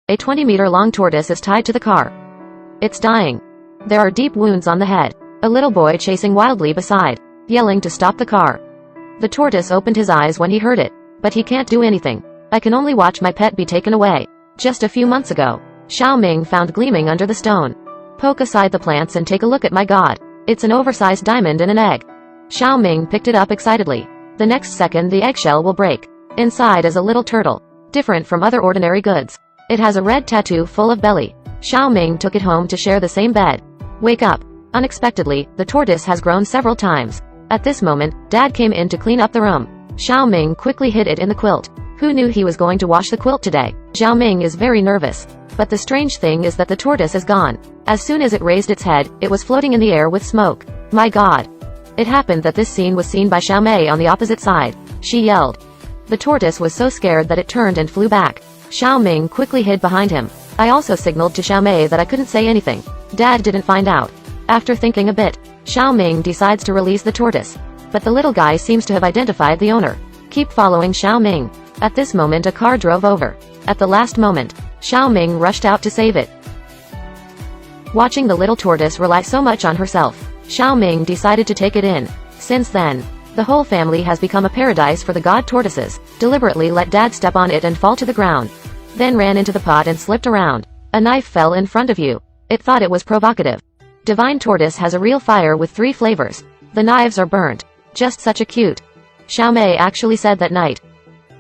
A 20-meter-long tortoise is tied to the car. It's dying. There are deep wounds on the head. A little boy chasing wildly beside, yelling to stop the car. The tortoise opened his eyes when he heard it, but he can't do anything. I can only watch my pet be taken away. Just a few months ago, Xiao Ming found gleaming under the stone. Poke aside the plants and take a look at my god. It's an oversized diamond in an egg. Xiao Ming picked it up excitedly. The next second the eggshell will break. Inside is a little turtle, different from other ordinary goods. It has a red tattoo full of belly. Xiao Ming took it home to share the same bed. Wake up. Unexpectedly, the tortoise has grown several times. At this moment, Dad came in to clean up the room. Xiao Ming quickly hid it in the quilt. Who knew he was going to wash the quilt today? Xiao Ming is very nervous. But the strange thing is that the tortoise is gone. As soon as it raised its head, it was floating in the air with smoke. My god. It happened that this scene was seen by Xiao Mei on the opposite side. She yelled. The tortoise was so scared that it turned and flew back. Xiao Ming quickly hid behind him. I also signaled to Xiao Mei that I couldn't say anything. Dad didn't find out. After thinking a bit, Xiao Ming decides to release the tortoise. But the little guy seems to have identified the owner. Keep following Xiao Ming. At this moment a car drove over. At the last moment, Xiao Ming rushed out to save it. Watching the little tortoise rely so much on herself, Xiao Ming decided to take it in. Since then, the whole family has become a paradise for the god tortoises. Deliberately let Dad step on it and fall to the ground. Then ran into the pot and slipped around. A knife fell in front of you. It thought it was provocative. Divine tortoise has a real fire with 3 flavors. The knives are burnt. Just such a cute. Xiao Mei actually said that night.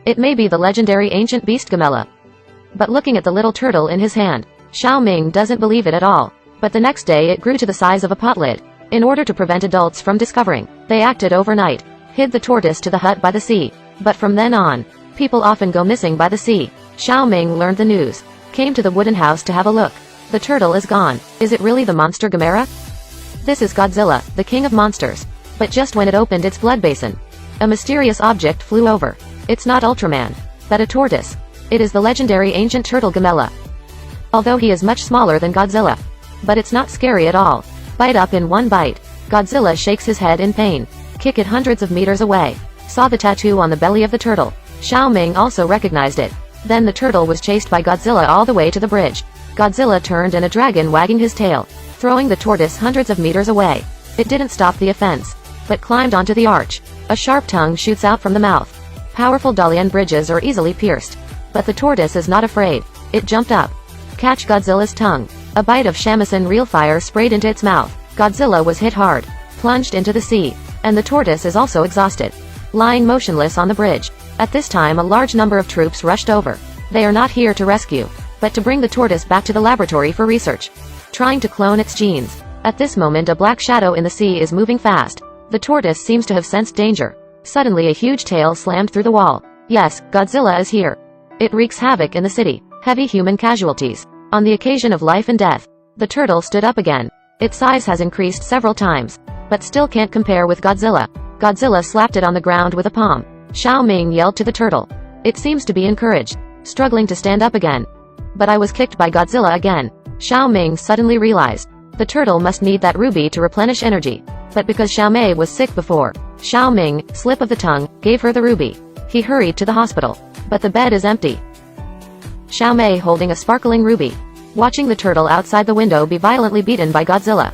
It may be the legendary ancient beast Gamera. But looking at the little turtle in his hand, Xiao Ming doesn't believe it at all. But the next day it grew to the size of a pot lid. In order to prevent adults from discovering, they acted overnight. Hid the tortoise to the hut by the sea. But from then on, people often go missing by the sea. Xiao Ming learned the news. Came to the wooden house to have a look. The turtle is gone. Is it really the monster Gamera? This is Godzilla, the king of monsters. But just when it opened its blood basin, a mysterious object flew over. It's not Ultraman, but a tortoise. It is the legendary ancient turtle Gamera. Although he is much smaller than Godzilla. But it's not scary at all. Bite up in one bite. Godzilla shakes his head in pain. Kick it hundreds of meters away. Saw the tattoo on the belly of the turtle. Xiao Ming also recognized it. Then the turtle was chased by Godzilla all the way to the bridge. Godzilla turned and a dragon wagging his tail, throwing the tortoise hundreds of meters away. It didn't stop the offense, but climbed onto the arch. A sharp tongue shoots out from the mouth. Powerful Dalian bridges are easily pierced. But the tortoise is not afraid. It jumped up. Catch Godzilla's tongue. A bite of shamisen real fire sprayed into its mouth. Godzilla was hit hard, plunged into the sea, and the tortoise is also exhausted, lying motionless on the bridge. At this time a large number of troops rushed over. They are not here to rescue, but to bring the tortoise back to the laboratory for research, trying to clone its genes. At this moment a black shadow in the sea is moving fast. The tortoise seems to have sensed danger. Suddenly a huge tail slammed through the wall. Yes, Godzilla is here. It wreaks havoc in the city. Heavy human casualties. On the occasion of life and death, the turtle stood up again. Its size has increased several times, but still can't compare with Godzilla. Godzilla slapped it on the ground with a palm. Xiao Ming yelled to the turtle. It seems to be encouraged, struggling to stand up again. But I was kicked by Godzilla again. Xiao Ming suddenly realized, the turtle must need that ruby to replenish energy. But because Xiao Mei was sick before, Xiao Ming, slip of the tongue, gave her the ruby. He hurried to the hospital. But the bed is empty. Xiao Mei holding a sparkling ruby, watching the turtle outside the window be violently beaten by Godzilla.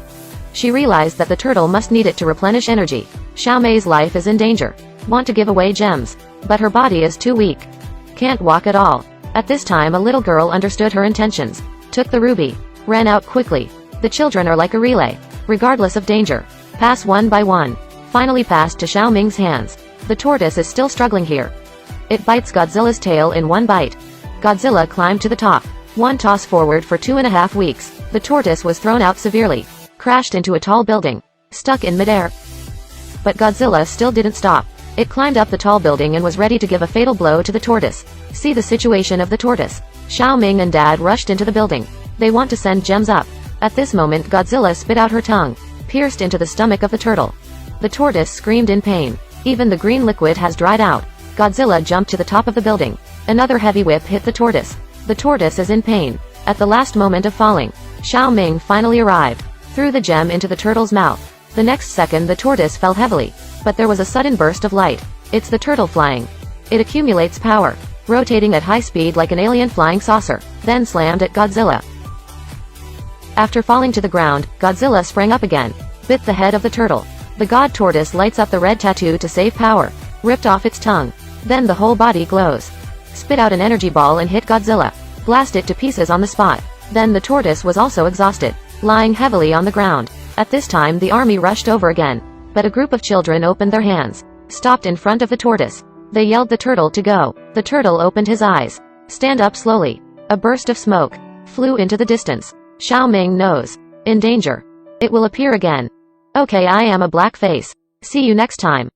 She realized that the turtle must need it to replenish energy. Xiao Mei's life is in danger. Want to give away gems, but her body is too weak. Can't walk at all. At this time a little girl understood her intentions, took the ruby, ran out quickly. The children are like a relay, regardless of danger. Pass one by one. Finally passed to Xiao Ming's hands. The tortoise is still struggling here. It bites Godzilla's tail in one bite. Godzilla climbed to the top. One toss forward for 2.5 weeks. The tortoise was thrown out severely, crashed into a tall building, stuck in midair. But Godzilla still didn't stop. It climbed up the tall building and was ready to give a fatal blow to the tortoise. See the situation of the tortoise. Xiao Ming and Dad rushed into the building. They want to send gems up. At this moment Godzilla spit out her tongue, pierced into the stomach of the turtle. The tortoise screamed in pain. Even the green liquid has dried out. Godzilla jumped to the top of the building. Another heavy whip hit the tortoise. The tortoise is in pain. At the last moment of falling, Xiao Ming finally arrived, threw the gem into the turtle's mouth. The next second the tortoise fell heavily, but there was a sudden burst of light. It's the turtle flying. It accumulates power. rotating at high speed like an alien flying saucer, then slammed at Godzilla. After falling to the ground, Godzilla sprang up again, bit the head of the turtle. The god tortoise lights up the red tattoo to save power, ripped off its tongue. Then the whole body glows. Spit out an energy ball and hit Godzilla. Blast it to pieces on the spot. Then the tortoise was also exhausted, lying heavily on the ground. At this time the army rushed over again. But a group of children opened their hands, stopped in front of the tortoise. They yelled the turtle to go. The turtle opened his eyes. Stand up slowly. A burst of smoke flew into the distance. Xiao Ming knows. In danger. It will appear again. Okay, I am a black face. See you next time.